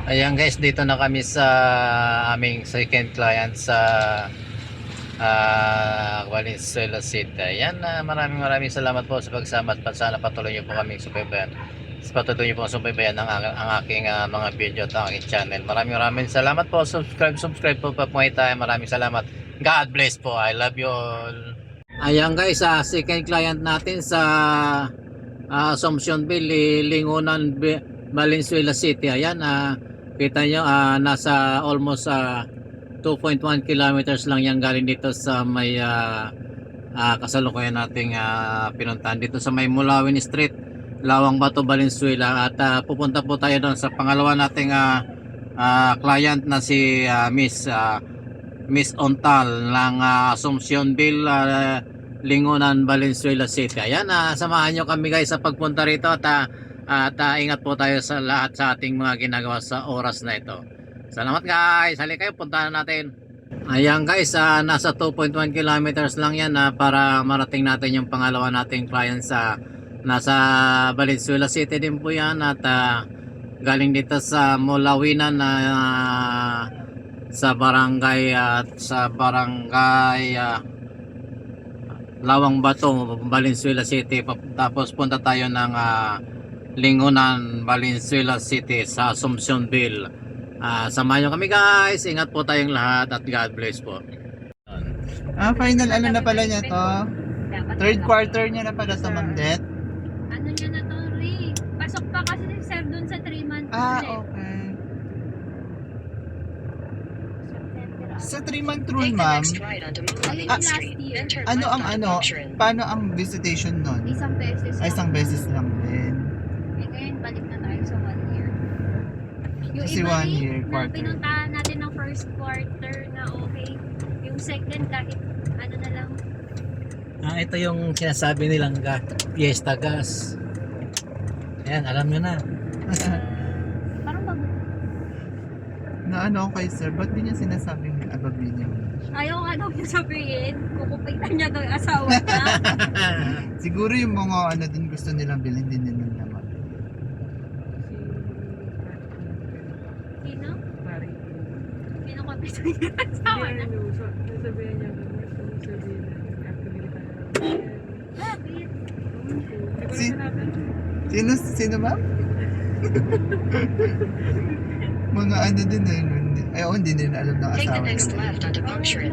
Ayan guys, dito na kami sa aming second client sa Valenzuela City. Ayan, maraming salamat po sa pagsama at sana patuloy niyo po kaming subaybayan. Patuloy niyo po subaybayan ang aking mga video at ang aking channel. Maraming salamat po. Subscribe po pa po tayo. Maraming salamat. God bless po. I love you all. Ayan guys, second client natin sa Assumption Bill, Lingonan, Valenzuela City. Ayan, kita nyo, nasa almost 2.1 kilometers lang yan galing dito sa may kasalukuyan nating pinuntahan dito sa may Mulawin Street, Lawang Bato, Valenzuela. At pupunta po tayo doon sa pangalawa nating client na si Miss Ontal ng Assumpcionville, Lingonan, Valenzuela City. Ayan, samahan nyo kami guys sa pagpunta rito at ingat po tayo sa lahat sa ating mga ginagawa sa oras na ito. Salamat guys, halika kayo, puntahan natin. Ayan guys, nasa 2.1 kilometers lang yan para marating natin yung pangalawa nating client sa nasa Valenzuela City din po yan. At galing dito sa Mulawinan sa barangay Lawang Bato, Valenzuela City. Tapos punta tayo ng Lingonan, Valenzuela City sa Assumpcionville. Samahan nyo kami guys, ingat po tayong lahat at God bless po. Final ano na pala niya to? Third quarter niya na pala sa Mamdet? Ano niya na to, Ray? Pasok pa kasi si Sir dun sa 3 months. Okay. Sa 3-month rule, ma'am, Last year. ano ang paano ang visitation nun? Isang beses. Isang beses lang din. Eh ngayon, balik na tayo sa 1 year. Yung Kasi iba 1 year, na quarter. pinuntahan natin ng first quarter na okay. Yung second, kahit ano na lang. Ito yung sinasabi nilang Fiesta Gas. Ayan, alam nyo na. Parang bago. Na ano kay sir, ba't di niya sinasabing above minimum? Ayaw nga daw niya sabihin. Kukupitan niya daw yung asawa niya. Siguro yung mga ano din gusto nilang bilhin din nila naman. Sino? Sino kupitan niya yung asawa niya? Sasabihin niya, sasabihin na, activity tayo. Bakit? Sino ma'am? Mga ano din eh. Hindi nila alam ng Take the asawa next nila. left onto Bunkshire.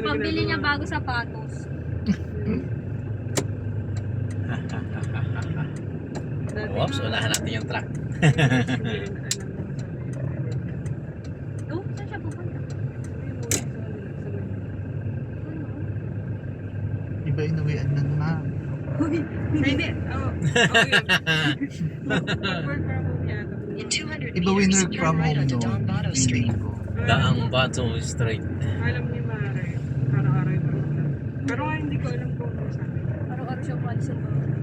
Pambili niya bago sapatos. Oops, unahan natin yung truck. Oh, saan siya pupunta? Iba inuwian ng ma'am. Hindi. Work from home yata. In 200 Iba meters, winner turn from right home onto no. Don Bato Street. Daang Bato Street. Alam ni Mare, araw-araw yung program. Pero nga hindi ko alam kung ano sabi. Araw-araw siya pala sa bahay.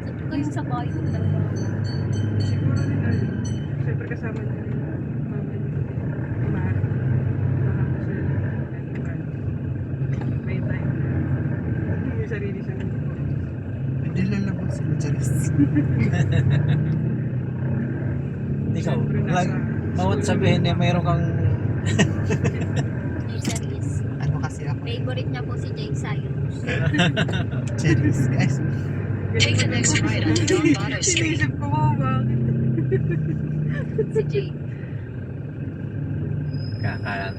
Sabi ko yung sa bahay ko talaga. Siguro din ano. Siyempre kasama niya rin. Mama niya. Mare. Baka ko sila. May time. May sarili siya. Hindi lalabas sila Charis. Ikaw, bawat sabihin niya mayroon kang Jay Cyrus. Ano kasi ako? Favorite niya po si Jay Cyrus. Charis guys. Take the next right onto Don Bato Street. Inisip ko bakit? Si Jay.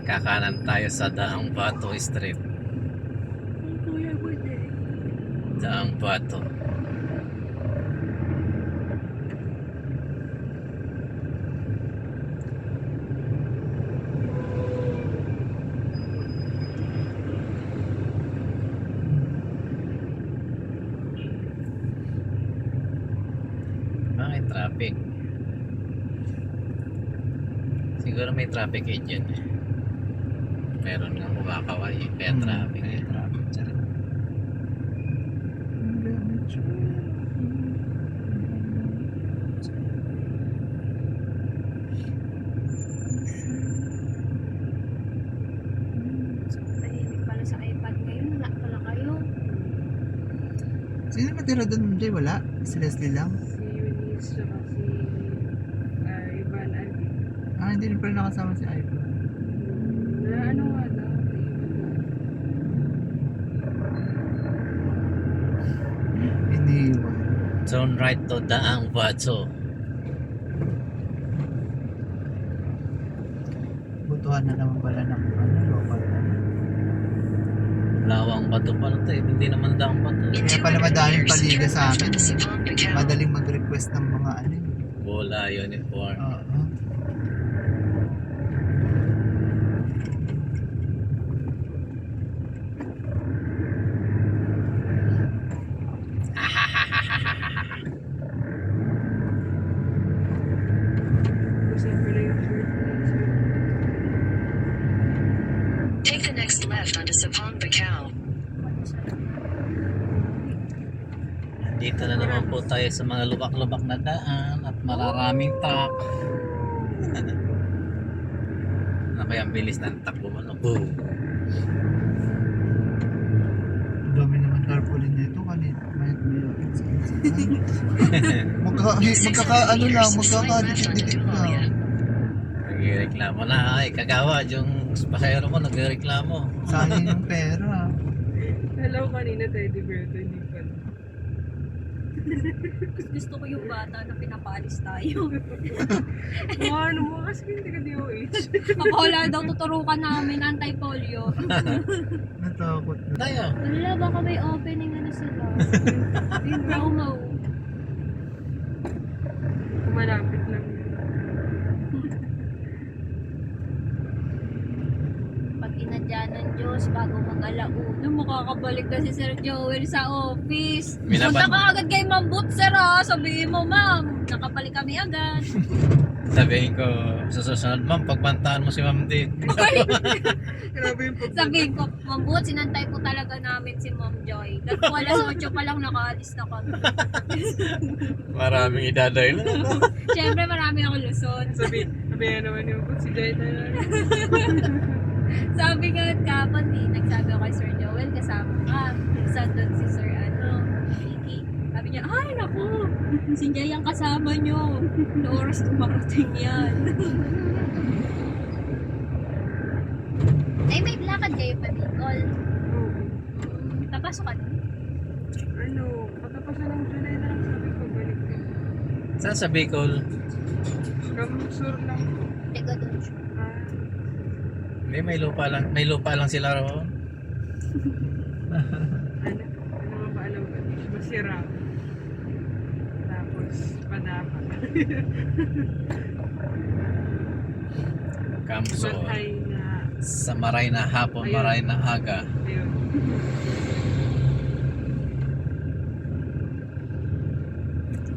kakanan tayo sa Daang Bato Street. Kuya ko Jay. Daang Bato. Bakit traffic? Siguro may traffic agent. Meron nga kumakaway, kaya traffic. Kaya traffic. Charis. Tahimik pala sa iPad ngayon. Wala pala kayo. Sino natira doon, Jay? Wala? Si Leslie lang? Si Eunice, tsaka si Ivan Aldi. Hindi rin pala nakasama si Ivan. Na ano nga daw? Iniwan. Turn right to Daang Bato. Butuhan na naman pala ng local. Lawang bato pala to eh. Hindi naman Daang Bato. In Kaya pala 200 madaming meters, paliga turn sa left amin. onto Sapong Bacau. Madaling mag-request ng mga ano. Bola, uniform. Oo. Kasi pala yung shirt. Take the next left onto Sapong Bacau. Dito na naman po tayo sa mga lubak-lubak na daan at mararaming truck. Ano kaya ang bilis ng takbo mo? No? Boom! Ang dami naman tarpaulin dito kanina. May ano lang, magkakadikit-dikit lang. Nagreklamo na ay kagawa yung pasahero mo nagreklamo. Sayang yung pera. Hello, kanina teddy bear to, hindi pa. Gusto ko yung bata na pinapalis tayo. Ano mo? Kasi hindi ka DOH. Pag wala daw tuturukan namin anti-polio. Natakot na. Tayo. Wala, baka may opening ano sila. Yung promo. Malapit lang. Pag inadya ng Diyos, bago mag-alauna, makakabalik na si Sir Joel sa office. Punta ka agad kay Ma'am Boot, sir ha. Sabihin mo, ma'am, nakabalik kami agad. Sabihin ko sa susunod, ma'am, pagbantaan mo si ma'am din. Grabe yung pag... Sabihin ko, Ma'am Boot, sinantay po talaga namin si Ma'am Joy. Dahil po alas 8 pa lang nakaalis na kami. Maraming idadahil. Siyempre, marami akong Luzon. Sabihin naman yung si Jai tayo. Sabi nga kapon nagsabi ako kay Sir Joel, kasama ka. Isa doon si Sir Ricky. Sabi niya, ay naku, si Jay ang kasama niyo. Na oras tumarating yan. Ay, may lakad kayo pa, Bicol. Tapasok ka din. Ano, patapasan ng July na lang sabi ko, balik ka. Saan sa Bicol? Kamusur lang po. Teka doon siya. Hindi, may lupa lang sila roon. Ano nga ba alam ko? Masira. Tapos, padapa. Kamso. Bantay na, Sa maray na hapon, Ayun. maray na aga. ayun.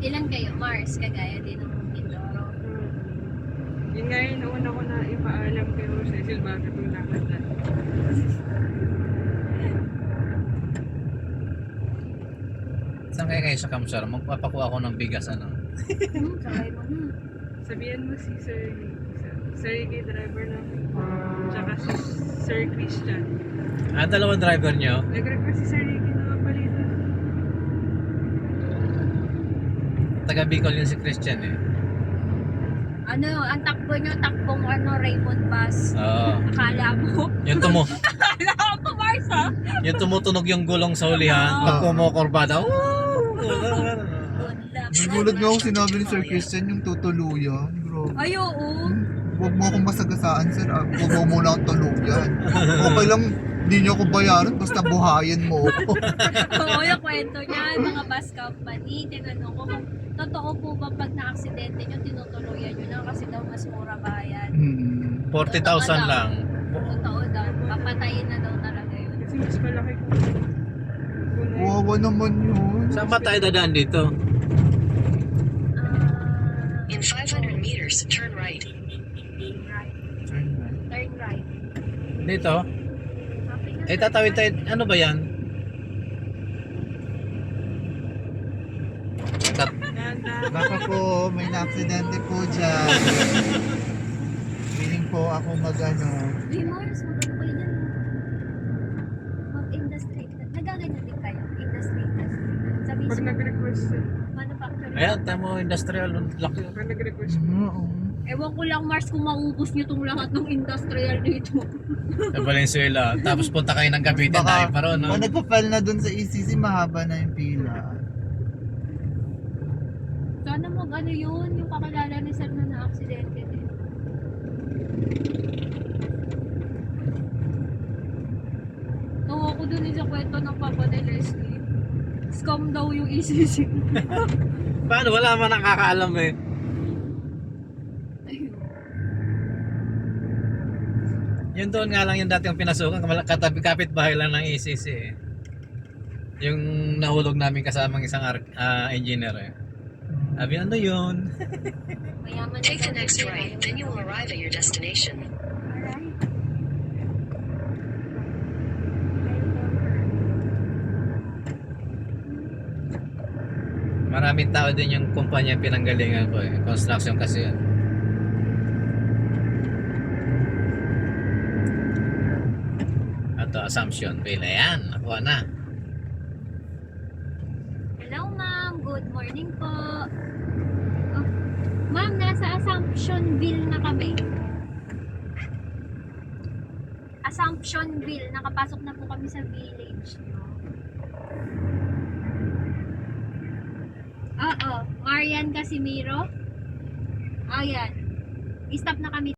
Ilan kayo? Mars, kagaya din ng Mindoro. Yun nga yun, nauna ko na ipaalam kay Cecil bakit yung lakad na. Saan kaya kayo sa Kamsar? Magpapakuha ako ng bigas ano? Sabay mo. Sabihan mo si Sir Ricky driver na. Tsaka si Sir Christian. Dalawang driver nyo. Nag-request si Sir Ricky na kapalitan. Taga Bicol yun si Christian eh. Ano, ang takbo nyo, takbong Raymond Bus. Oo. Akala mo? Akala ko, Mars ha? Yung tumutunog yung gulong sa ulihan. Oo. Pag kumukurbada. Nagulat nga ako sinabi ni Sir Christian yung tutuluyan. Bro. Ay, oo. Huwag mo akong masagasaan, sir. Huwag mo muna akong tuluyan. Okay lang, hindi niyo ako bayaran, basta buhayin mo ako. Oo, yung kwento niya, yung mga bus company, tinanong ko kung totoo po ba pag na-aksidente nyo, tinutuluyan nyo na kasi daw mas mura bayad. 40,000 lang. Totoo daw, papatayin na daw talaga yun. Kasi mas malaki ko. Wawa naman yun. Saan ba tayo dadaan dito? In 500 meters, turn right. Right. Turn right. Turn right. Dito? Sabi nga, Eh tatawid tayo. Ano ba yan? Baka po may na-aksidente po dyan. Feeling po ako mag-ano. Uy, Mars, magano kayo dyan? Mag-industry. Nagaganyan din kayo. Industry. Sabi Pag nag-request sir. Manufacturing. Ayan, tamo industrial. Laki. Pag nag-request. Oo. Ewan ko lang, Mars, kung maubos nyo tong lahat ng industrial dito. Sa Valenzuela. Tapos punta kayo ng Cavite, tayo pa ron, no? Kung nagpa-file na dun sa ECC, mahaba na yung pila. Sana mag-ano yun, yung kakilala ni Sir na na-aksidente din. Tawa ko dun sa kwento ng papa ni Leslie. Scam daw yung ECC. Paano? Wala man nakakaalam eh. Ayun. Yun doon nga lang yung dating pinasukan, katabi kapit-bahay lang ng ECC eh. Yung nahulog namin kasamang isang engineer eh. Sabi, ano yun? Mayaman na Take the daw next siya. right, then you will arrive at your destination. Aray. Maraming tao din yung kumpanya pinanggalingan ko eh. Construction kasi yun. Ito, Assumption Bill. Ayan, nakuha na. Hello, ma'am. Good morning po. Oh, ma'am, nasa Assumptionville na kami. Assumptionville. Nakapasok na po kami sa village. Oo. Marian Casimiro. Ayan. I-stop na kami.